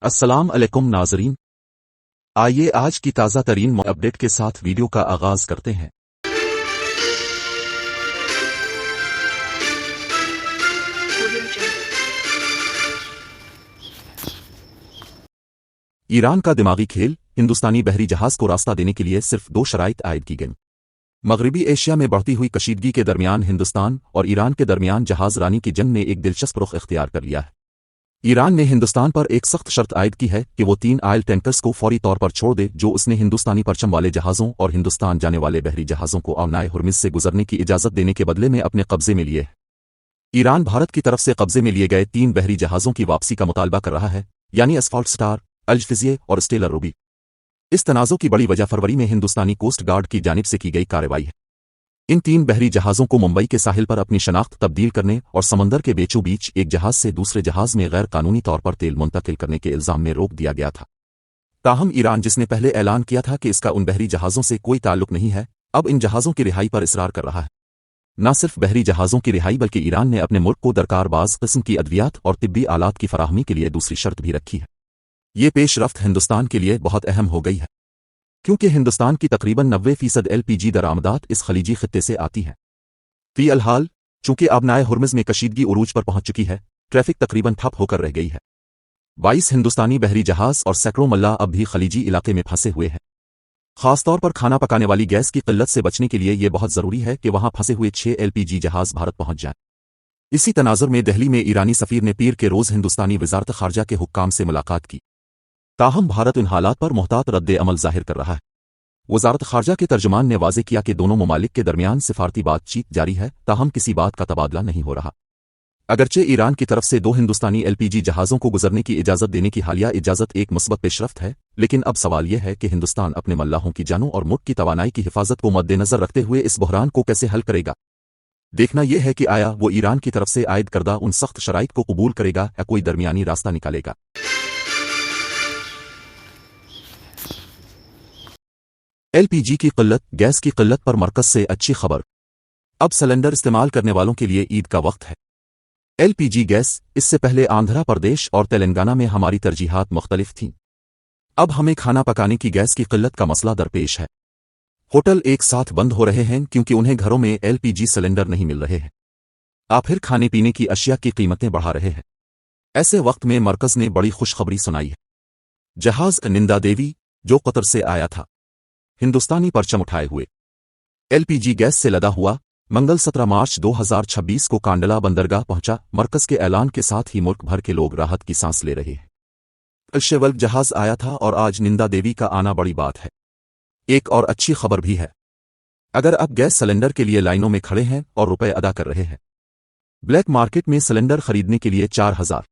السلام علیکم ناظرین، آئیے آج کی تازہ ترین اپڈیٹ کے ساتھ ویڈیو کا آغاز کرتے ہیں۔ ایران کا دماغی کھیل، ہندوستانی بحری جہاز کو راستہ دینے کے لیے صرف 2 شرائط عائد کی گئیں۔ مغربی ایشیا میں بڑھتی ہوئی کشیدگی کے درمیان ہندوستان اور ایران کے درمیان جہاز رانی کی جنگ نے ایک دلچسپ رخ اختیار کر لیا ہے۔ ایران نے ہندوستان پر ایک سخت شرط عائد کی ہے کہ وہ 3 آئل ٹینکرز کو فوری طور پر چھوڑ دے جو اس نے ہندوستانی پرچم والے جہازوں اور ہندوستان جانے والے بحری جہازوں کو آبنائے ہرمز سے گزرنے کی اجازت دینے کے بدلے میں اپنے قبضے میں لیے ہے۔ ایران بھارت کی طرف سے قبضے میں لیے گئے 3 بحری جہازوں کی واپسی کا مطالبہ کر رہا ہے، یعنی اسفالٹ سٹار، الجفزیے اور اسٹیلر روبی۔ اس تنازع کی بڑی وجہ فروری میں ہندوستانی کوسٹ گارڈ کی جانب سے کی گئی کارروائی ہے۔ ان 3 بحری جہازوں کو ممبئی کے ساحل پر اپنی شناخت تبدیل کرنے اور سمندر کے بیچوں بیچ ایک جہاز سے دوسرے جہاز میں غیر قانونی طور پر تیل منتقل کرنے کے الزام میں روک دیا گیا تھا۔ تاہم ایران، جس نے پہلے اعلان کیا تھا کہ اس کا ان بحری جہازوں سے کوئی تعلق نہیں ہے، اب ان جہازوں کی رہائی پر اصرار کر رہا ہے۔ نہ صرف بحری جہازوں کی رہائی بلکہ ایران نے اپنے ملک کو درکار بعض قسم کی ادویات اور طبی آلات کی فراہمی کے لیے دوسری شرط بھی رکھی ہے۔ یہ پیش رفت ہندوستان کے لیے بہت اہم ہو گئی ہے، کیونکہ ہندوستان کی تقریباً 90% LPG درآمدات اس خلیجی خطے سے آتی ہیں۔ فی الحال، چونکہ آبنائے ہرمز میں کشیدگی عروج پر پہنچ چکی ہے، ٹریفک تقریباً ٹھپ ہو کر رہ گئی ہے۔ 22 ہندوستانی بحری جہاز اور سینکڑوں ملاح اب بھی خلیجی علاقے میں پھنسے ہوئے ہیں۔ خاص طور پر کھانا پکانے والی گیس کی قلت سے بچنے کے لیے یہ بہت ضروری ہے کہ وہاں پھنسے ہوئے 6 LPG جہاز بھارت پہنچ جائیں۔ اسی تناظر میں دہلی میں ایرانی سفیر نے پیر کے روز ہندوستانی وزارت خارجہ کے حکام سے ملاقات کی، تاہم بھارت ان حالات پر محتاط رد عمل ظاہر کر رہا ہے۔ وزارت خارجہ کے ترجمان نے واضح کیا کہ دونوں ممالک کے درمیان سفارتی بات چیت جاری ہے، تاہم کسی بات کا تبادلہ نہیں ہو رہا۔ اگرچہ ایران کی طرف سے 2 ہندوستانی LPG جہازوں کو گزرنے کی اجازت دینے کی حالیہ اجازت ایک مثبت پیش رفت ہے، لیکن اب سوال یہ ہے کہ ہندوستان اپنے ملاحوں کی جانوں اور ملک کی توانائی کی حفاظت کو مد نظر رکھتے ہوئے اس بحران کو کیسے حل کرے گا۔ دیکھنا یہ ہے کہ آیا وہ ایران کی طرف سے عائد کردہ ان سخت شرائط کو قبول کرے گا یا کوئی درمیانی راستہ نکالے گا۔ LPG کی قلت، گیس کی قلت پر مرکز سے اچھی خبر۔ اب سلنڈر استعمال کرنے والوں کے لیے عید کا وقت ہے۔ LPG گیس، اس سے پہلے آندھرا پردیش اور تلنگانہ میں ہماری ترجیحات مختلف تھیں۔ اب ہمیں کھانا پکانے کی گیس کی قلت کا مسئلہ درپیش ہے۔ ہوٹل ایک ساتھ بند ہو رہے ہیں کیونکہ انہیں گھروں میں LPG سلنڈر نہیں مل رہے ہیں۔ آپ پھر کھانے پینے کی اشیاء کی قیمتیں بڑھا رہے ہیں۔ ایسے وقت میں مرکز نے بڑی خوشخبری سنائی ہے۔ جہاز نندا دیوی، جو قطر سے آیا تھا، ہندوستانی پرچم اٹھائے ہوئے LPG گیس سے لدا ہوا، منگل 17 مارچ 2026 کو کانڈلا بندرگاہ پہنچا۔ مرکز کے اعلان کے ساتھ ہی ملک بھر کے لوگ راحت کی سانس لے رہے ہیں۔ الشیولک جہاز آیا تھا اور آج نندا دیوی کا آنا بڑی بات ہے۔ ایک اور اچھی خبر بھی ہے۔ اگر آپ گیس سلنڈر کے لیے لائنوں میں کھڑے ہیں اور روپے ادا کر رہے ہیں، بلیک مارکیٹ میں سلنڈر خریدنے کے لیے 4000،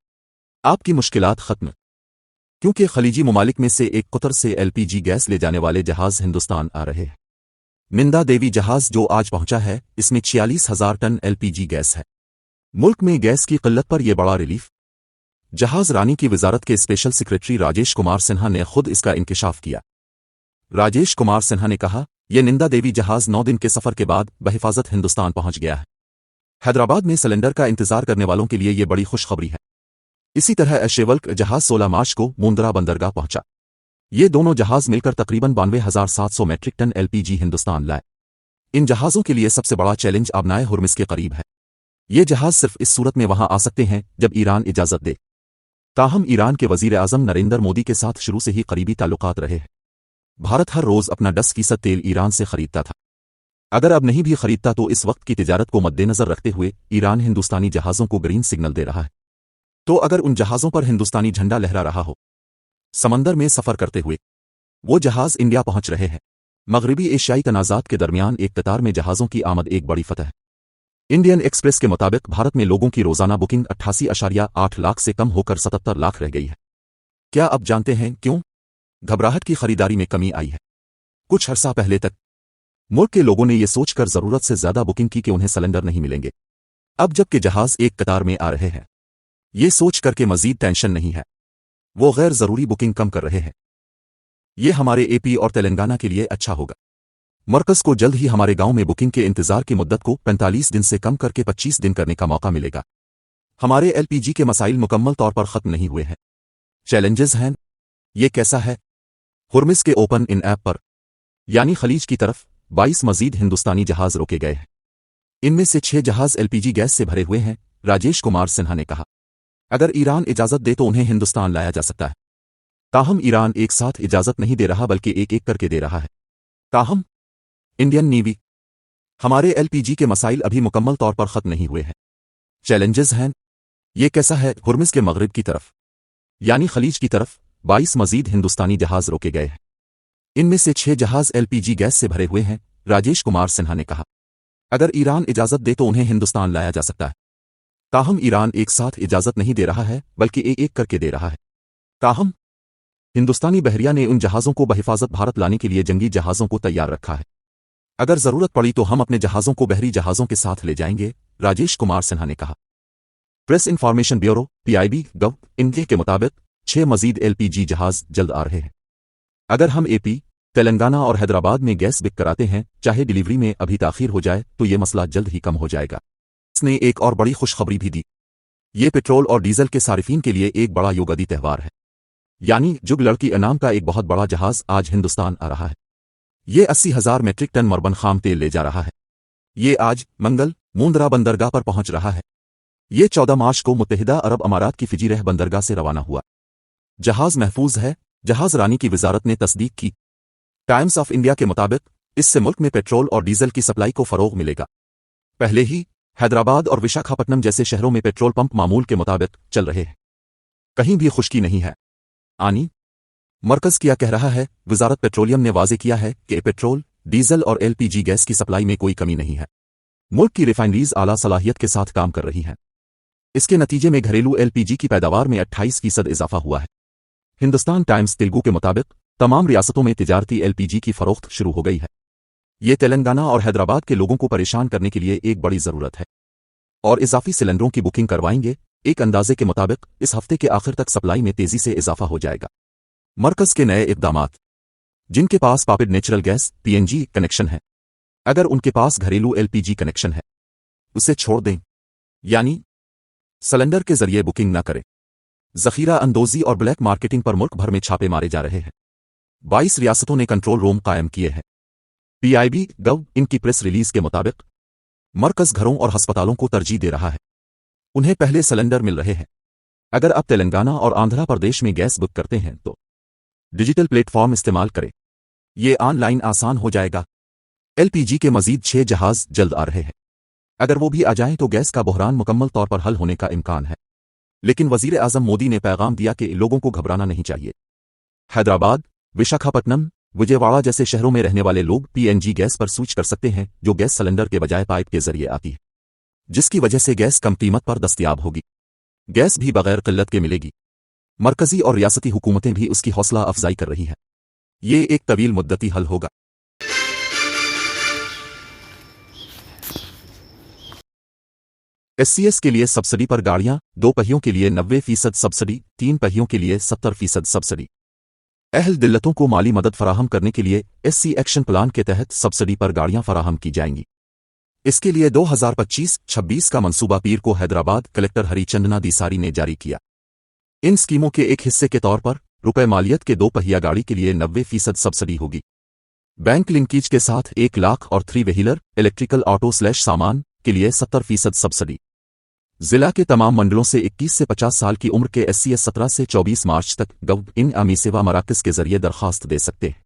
آپ کی مشکلات ختم، کیونکہ خلیجی ممالک میں سے ایک قطر سے LPG گیس لے جانے والے جہاز ہندوستان آ رہے ہیں۔ نندا دیوی جہاز جو آج پہنچا ہے، اس میں 46000 ٹن LPG گیس ہے۔ ملک میں گیس کی قلت پر یہ بڑا ریلیف۔ جہاز رانی کی وزارت کے اسپیشل سیکریٹری راجیش کمار سنہا نے خود اس کا انکشاف کیا۔ راجیش کمار سنہا نے کہا، یہ نندا دیوی جہاز 9 دن کے سفر کے بعد بحفاظت ہندوستان پہنچ گیا ہے۔ حیدرآباد میں سلنڈر کا انتظار کرنے والوں کے لیے یہ بڑی خوشخبری ہے۔ اسی طرح الشیولک جہاز 16 مارچ کو مندرا بندرگاہ پہنچا۔ یہ دونوں جہاز مل کر تقریباً 92,700 میٹرک ٹن LPG ہندوستان لائے۔ ان جہازوں کے لیے سب سے بڑا چیلنج آبنائے ہرمز کے قریب ہے۔ یہ جہاز صرف اس صورت میں وہاں آ سکتے ہیں جب ایران اجازت دے۔ تاہم ایران کے وزیر اعظم نریندر مودی کے ساتھ شروع سے ہی قریبی تعلقات رہے ہیں۔ بھارت ہر روز اپنا 10% تیل ایران سے خریدتا تھا۔ اگر اب نہیں بھی خریدتا تو اس وقت کی تجارت کو مد نظر رکھتے ہوئے ایران ہندوستانی جہازوں کو گرین سگنل دے رہا ہے۔ تو اگر ان جہازوں پر ہندوستانی جھنڈا لہرا رہا ہو، سمندر میں سفر کرتے ہوئے وہ جہاز انڈیا پہنچ رہے ہیں۔ مغربی ایشیائی تنازعات کے درمیان ایک قطار میں جہازوں کی آمد ایک بڑی فتح ہے۔ انڈین ایکسپریس کے مطابق بھارت میں لوگوں کی روزانہ بکنگ 88.8 لاکھ سے کم ہو کر 77 لاکھ رہ گئی ہے۔ کیا اب جانتے ہیں کیوں؟ گھبراہٹ کی خریداری میں کمی آئی ہے۔ کچھ عرصہ پہلے تک ملک کے لوگوں نے یہ سوچ کر ضرورت سے زیادہ بکنگ کی کہ انہیں سلنڈر نہیں ملیں گے۔ اب جب کہ جہاز ایک قطار میں آ رہے ہیں، یہ سوچ کر کے مزید ٹینشن نہیں ہے، وہ غیر ضروری بکنگ کم کر رہے ہیں۔ یہ ہمارے AP اور تلنگانہ کے لیے اچھا ہوگا۔ مرکز کو جلد ہی ہمارے گاؤں میں بکنگ کے انتظار کی مدت کو 45 دن سے کم کر کے 25 دن کرنے کا موقع ملے گا۔ ہمارے LPG کے مسائل مکمل طور پر ختم نہیں ہوئے ہیں۔ चैलेंजेस हैं। ये कैसा है? हुर्मुज़ के ओपन इन ऐप पर यानी खलीज की तरफ 22 मजीद हिंदुस्तानी जहाज रोके गए हैं। इनमें से 6 जहाज एलपीजी गैस से भरे हुए हैं। राजेश कुमार सिन्हा ने कहा, अगर ईरान इजाज़त दे तो उन्हें हिंदुस्तान लाया जा सकता है। ताहम ईरान एक साथ इजाज़त नहीं दे रहा बल्कि एक एक करके दे रहा है। ताहम इंडियन नेवी, हमारे एलपीजी के मसाइल अभी मुकम्मल तौर पर ख़त्म नहीं हुए हैं। चैलेंजेस हैं। ये कैसा है? हुर्मुज़ के मगरिब की तरफ यानी खलीज की तरफ 22 मजीद हिंदुस्तानी जहाज रोके गए हैं। इनमें से 6 जहाज एलपीजी गैस से भरे हुए हैं। राजेश कुमार सिन्हा ने कहा, अगर ईरान इजाज़त दे तो उन्हें हिंदुस्तान लाया जा सकता है। ताहम ईरान एक साथ इजाज़त नहीं दे रहा है बल्कि एक एक करके दे रहा है। ताहम हिंदुस्तानी बहरिया ने उन जहाज़ों को बहिफाजत भारत लाने के लिए जंगी जहाज़ों को तैयार रखा है। अगर ज़रूरत पड़ी तो हम अपने जहाज़ों को बहरी जहाज़ों के साथ ले जाएंगे, राजेश कुमार सिन्हा ने कहा। प्रेस इन्फॉर्मेशन ब्यूरो पीआईबी गव इंडिया के मुताबिक 6 मजीद एलपीजी जहाज जल्द आ रहे हैं। अगर हम एपी, तेलंगाना और हैदराबाद में गैस बिक कराते हैं, चाहे डिलीवरी में अभी ताख़ीर हो जाए, तो ये मसला जल्द ही कम हो जाएगा। इसने एक और बड़ी खुशखबरी भी दी। ये पेट्रोल और डीजल के सारिफीन के लिए एक बड़ा युगादी त्यौहार है। यानी जुग लड़की इनाम का एक बहुत बड़ा जहाज आज हिंदुस्तान आ रहा है। ये 80,000 मीट्रिक टन मरबन खाम तेल ले जा रहा है। ये आज मंगल मुंद्रा बंदरगाह पर पहुंच रहा है। ये 14 मार्च को मुत्तहिदा अरब अमारात की फिजीरह बंदरगाह से रवाना हुआ। जहाज महफूज है, जहाज रानी की वजारत ने तस्दीक की। टाइम्स ऑफ इंडिया के मुताबिक इससे मुल्क में पेट्रोल और डीजल की सप्लाई को फरोग मिलेगा। पहले ही हैदराबाद और विशाखापट्टनम जैसे शहरों में पेट्रोल पंप मामूल के मुताबिक चल रहे हैं। कहीं भी खुश्की नहीं है। आनी मरकज क्या कह रहा है? वजारत पेट्रोलियम ने वाजे किया है कि पेट्रोल, डीजल और एलपीजी गैस की सप्लाई में कोई कमी नहीं है। मुल्क की रिफाइनरीज आला सलाहियत के साथ काम कर रही हैं। इसके नतीजे में घरेलू एलपीजी की पैदावार में 28% इजाफा हुआ है। हिंदुस्तान टाइम्स तेलुगु के मुताबिक तमाम रियासतों में तिजारती एलपीजी की फरोख्त शुरू हो गई है। ये तेलंगाना और हैदराबाद के लोगों को परेशान करने के लिए एक बड़ी ज़रूरत है और इजाफी सिलेंडरों की बुकिंग करवाएंगे। एक अंदाजे के मुताबिक इस हफ्ते के आखिर तक सप्लाई में तेजी से इजाफा हो जाएगा। मरकज के नए इक़दामात, जिनके पास पापिड नेचुरल गैस पीएनजी कनेक्शन है, अगर उनके पास घरेलू एलपीजी कनेक्शन है, उसे छोड़ दें, यानी सिलेंडर के जरिए बुकिंग न करें। जखीरा अंदोजी और ब्लैक मार्केटिंग पर मुल्क भर में छापे मारे जा रहे हैं। 22 रियासतों ने कंट्रोल रूम कायम किए हैं। पीआईबी गव इनकी प्रेस रिलीज के मुताबिक मरकज घरों और अस्पतालों को तरजीह दे रहा है। उन्हें पहले सिलेंडर मिल रहे हैं। अगर आप तेलंगाना और आंध्र प्रदेश में गैस बुक करते हैं तो डिजिटल प्लेटफॉर्म इस्तेमाल करें। ये ऑनलाइन आसान हो जाएगा। एलपीजी के मजीद 6 जहाज जल्द आ रहे हैं। अगर वो भी आ जाएं तो गैस का बहरान मुकम्मल तौर पर हल होने का इम्कान है। लेकिन वजीर आज़म मोदी ने पैगाम दिया कि लोगों को घबराना नहीं चाहिए। हैदराबाद, विशाखापट्टनम, विजयवाड़ा जैसे शहरों में रहने वाले लोग पीएनजी गैस पर स्विच कर सकते हैं, जो गैस सिलेंडर के बजाय पाइप के जरिए आती है, जिसकी वजह से गैस कम कीमत पर दस्तयाब होगी। गैस भी बगैर किल्लत के मिलेगी। मरकजी और रियासती हुकूमतें भी उसकी हौसला अफजाई कर रही हैं। ये एक तवील मुद्दती हल होगा। एससीएस के लिए सब्सिडी पर गाड़ियां, 2 पहियों के लिए 90% सब्सिडी, 3 पहियों के लिए 70% सब्सिडी। अहल दिल्लतों को माली मदद फराहम करने के लिए एससी एक्शन प्लान के तहत सब्सिडी पर गाड़ियां फराहम की जाएंगी। इसके लिए 2025-26 का मंसूबा पीर को हैदराबाद कलेक्टर हरिचंदना दीसारी ने जारी किया। इन स्कीमों के एक हिस्से के तौर पर रुपए मालियत के 2 पहिया गाड़ी के लिए 90% सब्सिडी होगी। बैंक लिंकेज के साथ 1 लाख और 3 व्हीलर इलेक्ट्रिकल ऑटो सामान के लिए 70% सब्सिडी। जिला के तमाम मंडलों से 21 से 50 साल की उम्र के एससीएस 17 से 24 मार्च तक गव इन आमी सेवा मराकज़ के जरिए दरखास्त दे सकते हैं।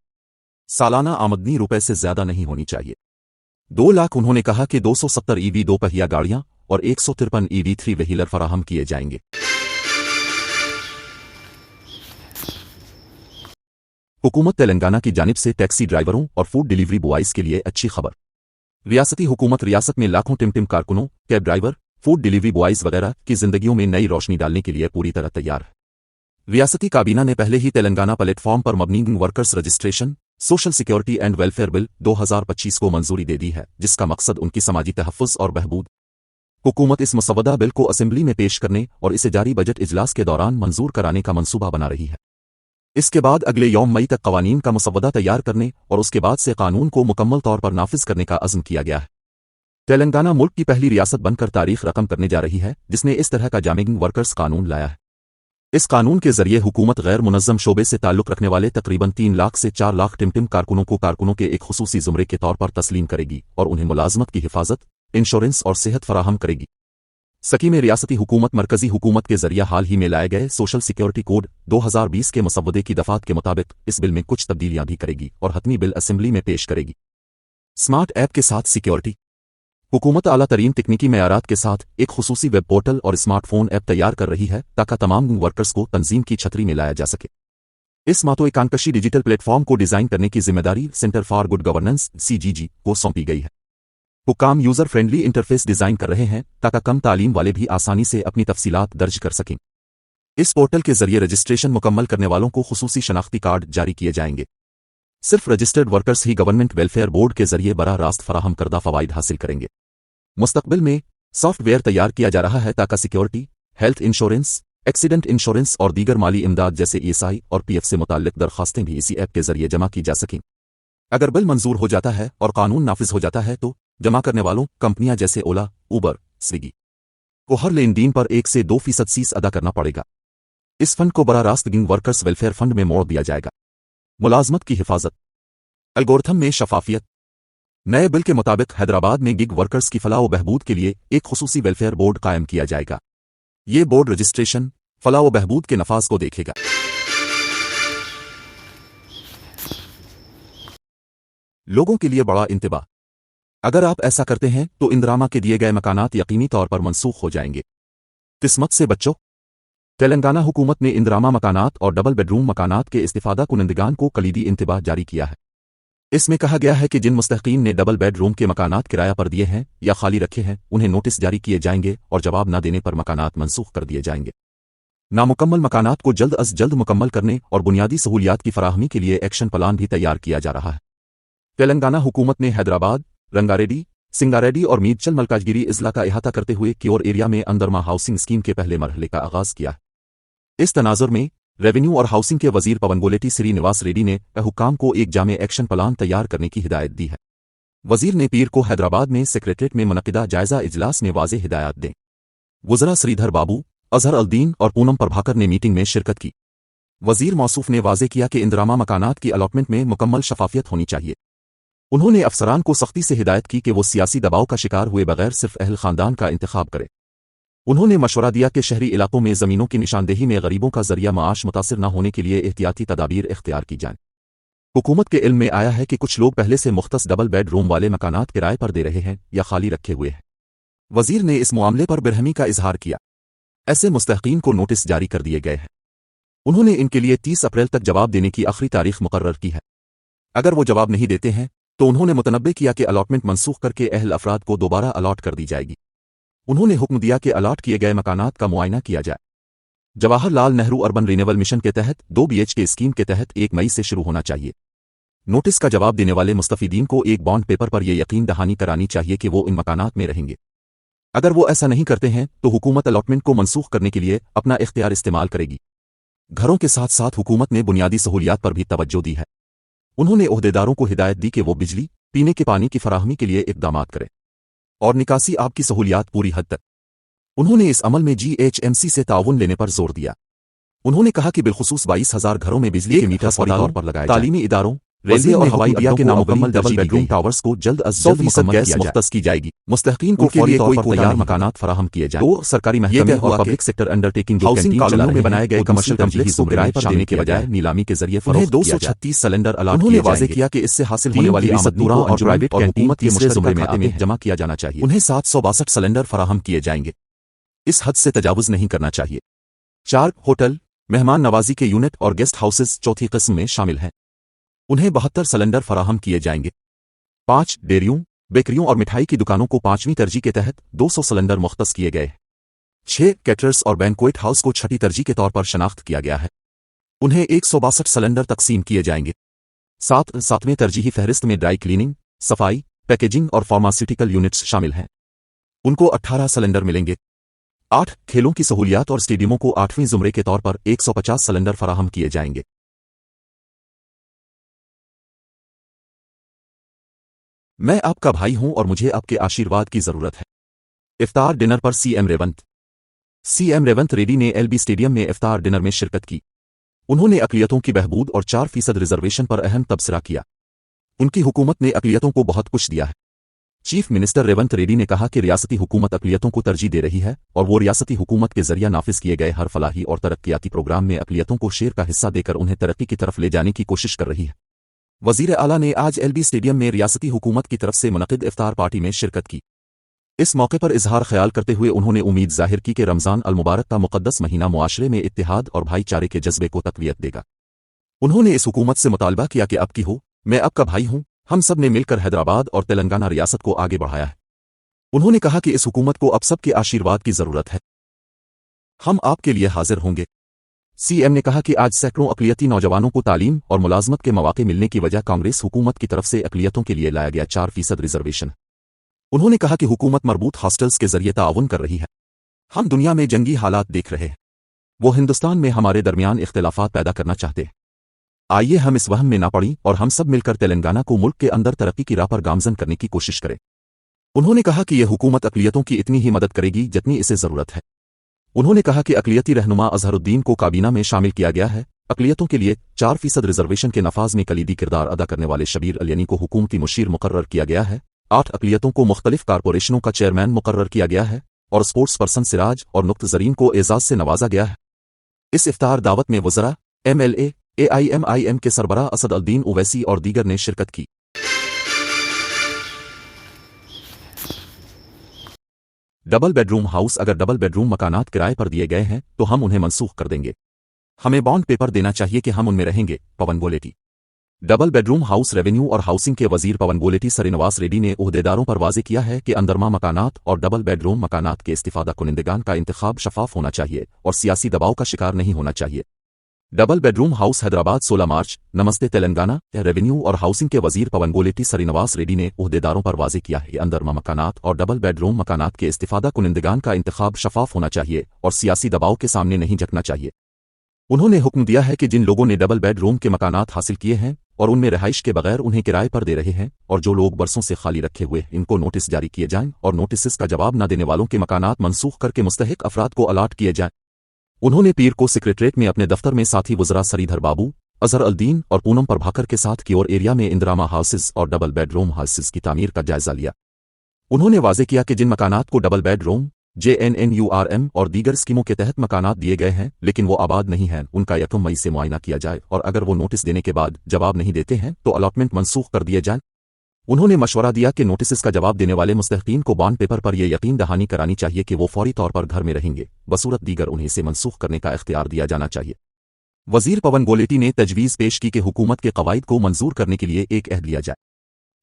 सालाना आमदनी रुपए से ज्यादा नहीं होनी चाहिए। 2 लाख। उन्होंने कहा कि 270 ईवी 2 पहिया गाड़ियां और 153 ईवी 3 व्हीलर फराहम किए जाएंगे। हुकूमत तेलंगाना की जानिब से टैक्सी ड्राइवरों और फूड डिलीवरी बॉयज के लिए अच्छी खबर। रियासती हुकूमत रियासत में लाखों टिमटिम कारकुनों, cab driver, food delivery boys वगैरह की जिंदगियों में नई रोशनी डालने के लिए पूरी तरह तैयार है। रियासती काबीना ने पहले ही तेलंगाना प्लेटफॉर्म पर मबनी workers registration, social security and welfare bill 2025 को मंजूरी दे दी है, जिसका मकसद उनकी समाजी तहफ़्फ़ुज़ और बहबूद। हुकूमत इस मुसवदा बिल को असेंबली में पेश करने और इसे जारी बजट इजलास के दौरान मंजूर कराने का मंसूबा बना रही है। इसके बाद अगले यौम मई तक कवानीन का मुसवदा तैयार करने और उसके बाद से कानून को मुकम्मल तौर पर नाफिज करने का अज़्म किया गया है। तेलंगाना मुल्क की पहली रियासत बनकर तारीख रकम करने जा रही है जिसने इस तरह का जामिंग वर्कर्स कानून लाया है। इस कानून के जरिए हुकूमत गैर मुनज़्ज़म शोबे से ताल्लुक़ रखने वाले तकरीबन 3 लाख से 4 लाख टिमटिम कारकुनों को कारकुनों के एक खुसूसी ज़ुमरे के तौर पर तस्लीम करेगी और उन्हें मुलाजमत की हिफाजत, इंश्योरेंस और सेहत फराहम करेगी। सकी में रियासती हुकूमत मरकजी हुकूमत के जरिए हाल ही में लाए गए सोशल सिक्योरिटी कोड 2020 के मसवदे की दफात के मुताबिक इस बिल में कुछ तब्दीलियां भी करेगी और हतमी बिल असेंबली में पेश करेगी। स्मार्ट ऐप के साथ सिक्योरिटी। हुकूमत आला तरीन तकनीकी मयारात के साथ एक खुसूसी वेब पोर्टल और स्मार्टफोन ऐप तैयार कर रही है ताकि तमाम वर्कर्स को तंजीम की छतरी में लाया जा सके। इस मातोएकांक्षी डिजिटल प्लेटफॉर्म को डिजाइन करने की जिम्मेदारी centre for good governance (CGG) को सौंपी गई है। हुकाम यूजर फ्रेंडली इंटरफेस डिजाइन कर रहे हैं ताकि कम तालीम वाले भी आसानी से अपनी तफसीलात दर्ज कर सकें। इस पोर्टल के जरिए रजिस्ट्रेशन मुकम्मल करने वालों को खुसूसी शनाख्ती कार्ड जारी किए जाएंगे। सिर्फ रजिस्टर्ड वर्कर्स ही गवर्नमेंट वेलफेयर बोर्ड के जरिए बराह रास्त फराहम करदा फवाइद हासिल करेंगे। मुस्तकबिल में सॉफ्टवेयर तैयार किया जा रहा है ताकि security, health insurance, accident insurance और दीगर माली इमदाद जैसे ESI और PF से मुताल्लिक दरखास्तें भी इसी ऐप के जरिए जमा की जा सकें। अगर बिल मंजूर हो जाता है और कानून नाफिज हो जाता है तो जमा करने वालों कंपनियां जैसे ओला, उबर, स्विगी को हर लेन देन पर 1 से 2% सीस अदा करना पड़ेगा। इस फंड को बराह रास्त गिग वर्कर्स वेलफेयर फंड में मोड़ दिया जाएगा। मुलाजमत की हिफाजत। एल्गोरिथम में शफाफियत। नए बिल के मुताबिक हैदराबाद में गिग वर्कर्स की फलाह व बहबूद के लिए एक खुसूसी वेलफेयर बोर्ड कायम किया जाएगा। ये बोर्ड रजिस्ट्रेशन, फलाह व बहबूद के नफाज को देखेगा। लोगों के लिए बड़ा इंतबाह। अगर आप ऐसा करते हैं तो इंदिरामा के दिए गए मकानात यकीनी तौर पर मनसूख हो जाएंगे। किस्मत से बच्चों। तेलंगाना हुकूमत ने इंदिरामा मकानात और डबल बेडरूम मकानात के इस्तिफादा कुनंदगान को कलीदी इंतबाह जारी किया है। इसमें कहा गया है कि जिन मुस्तहकीन ने डबल बेडरूम के मकानात किराया पर दिए हैं या खाली रखे हैं उन्हें नोटिस जारी किए जाएंगे और जवाब न देने पर मकानात मनसूख कर दिए जाएंगे। नामुकम्मल मकानात को जल्द अज जल्द मुकम्मल करने और बुनियादी सहूलियात की फराहमी के लिए एक्शन प्लान भी तैयार किया जा रहा है। तेलंगाना हुकूमत ने हैदराबाद, रंगारेड्डी, सिंगारेड्डी और मीरचल मलकाजगिरी इजला का इहाता करते हुए क्योर एरिया में अंदरमा हाउसिंग स्कीम के पहले मरहले का आगाज किया है। इस तनाजुर में रेवेन्यू और हाउसिंग के वजीर पवनगोलेटी श्रीनिवास रेड्डी ने हुक्काम को एक जामे एक्शन प्लान तैयार करने की हिदायत दी है। वजीर ने पीर को हैदराबाद में सेक्रेटरीट में मुनक़िदा जायजा इजलास में वाज़ेह हिदायत दें। वज़रा श्रीधर बाबू, अजहर अल्दीन और पूनम प्रभाकर ने मीटिंग में शिरकत की। वजीर मौसूफ ने वाज़ेह किया कि इंदिरामा मकानात की अलॉटमेंट में मुकम्मल शफाफियत होनी चाहिए। उन्होंने अफसरान को सख्ती से हिदायत की कि वो सियासी दबाव का शिकार हुए बगैर सिर्फ अहल खानदान का इंतखाब करें। उन्होंने मशवरा दिया कि शहरी इलाकों में ज़मीनों की निशानदेही में गरीबों का जरिया माश मुतासिर न होने के लिए एहतियाती तदाबीर इख्तियार की जाएं। हुकूमत के इल्म में आया है कि कुछ लोग पहले से मुख्तस डबल बेड रूम वाले मकानात किराए पर दे रहे हैं या खाली रखे हुए हैं। वजीर ने इस मामले पर बिरहमी का इजहार किया। ऐसे मुस्तहकीन को नोटिस जारी कर दिए गए हैं। उन्होंने इनके लिए 30 अप्रैल तक जवाब देने की आखिरी तारीख मुकर्रर की है। अगर वो जवाब नहीं देते हैं तो उन्होंने मुतनब्बे किया कि अलॉटमेंट मनसूख करके अहल अफराद को दोबारा अलॉट कर दी जाएगी। उन्होंने हुक्म दिया कि अलॉट किए गए मकानात का मुआयना किया जाए। Jawahar Lal Nehru urban renewal mission के तहत 2 BHK स्कीम के तहत 1 मई से शुरू होना चाहिए। नोटिस का जवाब देने वाले मुस्तफीदीन को एक बॉन्ड पेपर पर यह यकीन दहानी करानी चाहिए कि वो इन मकानात में रहेंगे। अगर वो ऐसा नहीं करते हैं तो हुकूमत अलॉटमेंट को मनसूख करने के लिए अपना इख्तियार इस्तेमाल करेगी। घरों के साथ साथ हुकूमत ने बुनियादी सहूलियात पर भी तवज्जो दी है। उन्होंने ओहदेदारों को हिदायत दी कि वो बिजली, पीने के पानी की फराहमी के लिए इक़दामात करें और निकासी आब की सहूलियात पूरी हद तक। उन्होंने इस अमल में GHMC से ताउन लेने पर जोर दिया। उन्होंने कहा कि बिलखुसूस 22,000 घरों में बिजली के मीटर फौरी तौर पर लगाए जाएं। तालीमी इदारों, रेलवे और हवाई अड्डों के नामुकम्मल डबल बेडरूम टावर्स को जल्द अज जल्द गैस मुख्तस की जाएगी। मुस्तहकीन को फौरी तौर पर तैयार मकानात फराहम किए जाएं। तो सरकारी महकमे और पब्लिक सेक्टर अंडरटेकिंग हाउसिंग कॉलोनियों में बनाए गए कमर्शियल कम्प्लेक्स को किराए पर देने के बजाय नीलामी के जरिए फरोख्त 236 सिलेंडर अलॉट किए जाएंगे। उन्होंने वाज़ेह किया कि इससे हासिल होने वाली आमदनी और प्राइवेट और हुकूमत के मुश्तरका खाते में जमा किया जाना चाहिए। उन्हें 762 सिलेंडर फराहम किए जाएंगे। इस हद से तजावुज नहीं करना चाहिए। 4 होटल, मेहमान नवाजी के यूनिट और गेस्ट हाउसेस चौथी किस्म में शामिल हैं। उन्हें 72 सिलेंडर फराहम किए जाएंगे। 5 डेयरियों, बेकरियों और मिठाई की दुकानों को 5वीं तरजीह के तहत 200 सिलेंडर मुख्तस किए गए। 6 कैटरर्स और बैंक्वेट हाउस को छठी तरजीह के तौर पर शनाख्त किया गया है। उन्हें 162 सिलेंडर तकसीम किए जाएंगे। 7वें तरजीही फहरिस्त में ड्राई क्लीनिंग, सफाई, पैकेजिंग और फार्मास्यूटिकल यूनिट्स शामिल हैं। उनको 18 सिलेंडर मिलेंगे। 8 खेलों की सहूलियात और स्टेडियमों को 8वें जुमरे के तौर पर 150 सिलेंडर फराहम किए जाएंगे। मैं आपका भाई हूं और मुझे आपके आशीर्वाद की जरूरत है। इफ्तार डिनर पर CM रेवंत। सीएम रेवंत रेड्डी ने एलबी स्टेडियम में इफ्तार डिनर में शिरकत की। उन्होंने अक़लियतों की बहबूद और 4% रिजर्वेशन पर अहम तबसरा किया। उनकी हुकूमत ने अक़लियतों को बहुत कुछ दिया है। चीफ मिनिस्टर रेवंत रेड्डी ने कहा कि रियासती हुकूमत अक़लियतों को तरजीह दे रही है और वो रियासती हुकूमत के जरिए नाफिज किए गए हर फलाही और तरक्याती प्रोग्राम में अक़लियतों को शेयर का हिस्सा देकर उन्हें तरक्की की तरफ ले जाने की कोशिश कर रही है। वज़ीर आला ने आज एलबी स्टेडियम में रियासती हुकूमत की तरफ से मुनक़िद इफ्तार पार्टी में शिरकत की। इस मौके पर इजहार ख्याल करते हुए उन्होंने उम्मीद जाहिर की कि रमज़ान अल मुबारक का मुक़द्दस महीना मुआशरे में इत्तिहाद और भाईचारे के जज्बे को तक़वियत देगा। उन्होंने इस हुकूमत से मुतालबा किया कि अब की हो, मैं अब का भाई हूँ, हम सब ने मिलकर हैदराबाद और तेलंगाना रियासत को आगे बढ़ाया है। उन्होंने कहा कि इस हुकूमत को अब सबके आशीर्वाद की ज़रूरत है। हम आपके लिए हाजिर होंगे। सीएम ने कहा कि आज सैकड़ों अक़लियती नौजवानों को तालीम और मुलाजमत के मौके मिलने की वजह कांग्रेस हुकूमत की तरफ से अक़लियतों के लिए लाया गया 4% रिजर्वेशन। उन्होंने कहा कि हुकूमत मरबूत हॉस्टल्स के जरिए ताउन कर रही है। हम दुनिया में जंगी हालात देख रहे हैं, वो हिंदुस्तान में हमारे दरमियान इख्तिलाफात पैदा करना चाहते हैं। आइए हम इस वहम में ना पड़ी और हम सब मिलकर तेलंगाना को मुल्क के अंदर तरक्की की राह पर गामजन करने की कोशिश करें। उन्होंने कहा कि यह हुकूमत अक़लियतों की इतनी ही मदद करेगी जितनी इसे ज़रूरत है। उन्होंने कहा कि अक़लियती रहनुमा अज़हरुद्दीन को काबीना में शामिल किया गया है। अक़लियतों के लिए 4% रिजर्वेशन के नफाज में कलीदी किरदार अदा करने वाले शबीर अलियानी को हुकूमती मुशीर मुकर्रर किया गया है। 8 अक़लियतों को मुख्तलिफ कारपोरेशनों का चेयरमैन मुकर्रर किया गया है और स्पोर्ट्स पर्सन सिराज और नुक्तज़रीन को एजाज़ से नवाजा गया है। इस इफ्तार दावत में वज़रा, MLA, AIMIM के सरबराह असद अल-दीन ओवैसी और दीगर ने शिरकत की। डबल बेडरूम हाउस अगर डबल बेडरूम मकानात किराए पर दिए गए हैं तो हम उन्हें मनसूख कर देंगे। हमें बॉन्ड पेपर देना चाहिए कि हम उनमें रहेंगे, पवन गोलेटी। डबल बेडरूम हाउस रेवेन्यू और हाउसिंग के वजीर पवन गोलेटी श्रीनिवास रेड्डी ने ओहदेदारों पर वाज़े किया है कि अंदरमा मकानात और डबल बेडरूम मकानात के इस्तिफादा कुनिंदगान का इंतखाब शफाफ होना चाहिए और सियासी दबाव का शिकार नहीं होना चाहिए। डबल बेडरूम हाउस हैदराबाद 16 मार्च। नमस्ते तेलंगाना। रेवेन्यू और हाउसिंग के वजीर पवन गोलेटी श्रीनिवास रेड्डी ने ओहदेदारों पर वाज़े किया है कि अंदरमा मकानात और डबल बेडरूम मकानात के इस्तिफादा कुनिंदगान का इंतखाब शफाफ होना चाहिए और सियासी दबाव के सामने नहीं झुकना चाहिए। उन्होंने हुक्म दिया है कि जिन लोगों ने डबल बेडरूम के मकानात हासिल किए हैं और उनमें रिहाइश के बगैर उन्हें किराए पर दे रहे हैं और जो लोग बरसों से खाली रखे हुए इनको नोटिस जारी किए जाएं और नोटिस का जवाब न देने वालों के मकानात मनसूख करके मुस्तहिक अफराद को अलाट किए जाएं। उन्होंने पीर को सेक्रेटरीट में अपने दफ्तर में साथी वज़रा श्रीधर बाबू, अजहर अल-दीन और पूनम प्रभाकर के साथ कियोर एरिया में इंदिरामा हाउसेज और डबल बेडरूम हाउसेज की तामीर का जायजा लिया। उन्होंने वाज़े किया कि जिन मकानात को डबल बेडरूम, JNNURM और दीगर स्कीमों के तहत मकानात दिए गए हैं लेकिन वो आबाद नहीं हैं, उनका 1 मई से मुआयना किया जाए और अगर वो नोटिस देने के बाद जवाब नहीं देते हैं तो अलॉटमेंट मनसूख कर दिए जाए। उन्होंने मशवरा दिया कि नोटिस का जवाब देने वाले मुस्तहकीन को बॉन्ड पेपर पर यह यकीन दहानी करानी चाहिए कि वो फौरी तौर पर घर में रहेंगे, बसूरत दीगर उन्हें इसे मनसूख करने का इख्तियार दिया जाना चाहिए। वजीर पवन गोलेटी ने तजवीज़ पेश की कि हुकूमत के कवायद को मंजूर करने के लिए एक अहद लिया जाए।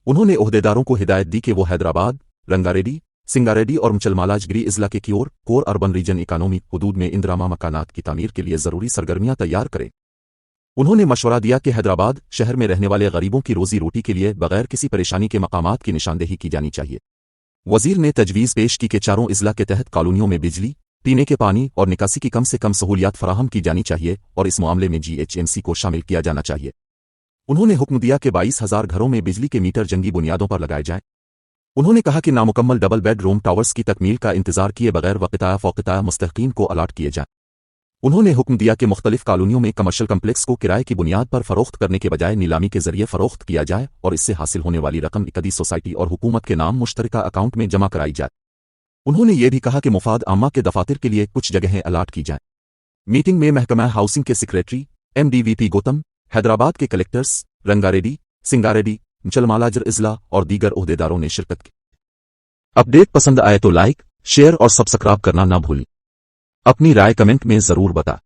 उन्होंने ओहदेदारों को हिदायत दी कि वो हैदराबाद, रंगारेड्डी, सिंगारेड्डी और मचलमालाजगिरी इजला के कोर अर्बन रीजन इकानॉमी हुदूद में इंदिरामा मकानात की तामीर के लिए ज़रूरी सरगर्मियां तैयार करें। उन्होंने मशवरा दिया कि हैदराबाद शहर में रहने वाले गरीबों की रोजी रोटी के लिए बगैर किसी परेशानी के मकामात की निशानदेही की जानी चाहिए। वजीर ने तजवीज़ पेश की कि चारों इजला के तहत कॉलोनियों में बिजली, पीने के पानी और निकासी की कम से कम सहूलियात फराहम की जानी चाहिए और इस मामले में GHMC को शामिल किया जाना चाहिए। उन्होंने हुक्म दिया कि 22,000 घरों में बिजली के मीटर जंगी बुनियादों पर लगाए जाएं। उन्होंने कहा कि नामुकम्मल डबल बेडरूम टावर्स की तकमील का इंतजार किए बगैर वक़्ताया फ़ौक़ताया मुस्तहक़ीन को अलाट किए जाएं। उन्होंने हुक्म दिया कि मुख्तलिफ कॉलोनियों में कमर्शियल कम्प्लेक्स को किराए की बुनियाद पर फ़रोख्त करने के बजाय नीलामी के जरिए फ़रोख्त किया जाए और इससे हासिल होने वाली रकम इकदी सोसाइटी और हुकूमत के नाम मुश्तरका अकाउंट में जमा कराई जाए। उन्होंने ये भी कहा कि मुफाद आम्मा के दफातर के लिए कुछ जगहें अलाट की जाएं। मीटिंग में महकमा हाउसिंग के सेक्रेटरी MDVP गौतम, हैदराबाद के कलेक्टर्स रंगारेड्डी, सिंगारेड्डी, मचलमालाजर इजला और दीगर ओहदेदारों ने शिरकत की। अपडेट पसंद आए तो लाइक, शेयर और सब्सक्राइब करना ना भूलें। अपनी राय कमेंट में जरूर बता।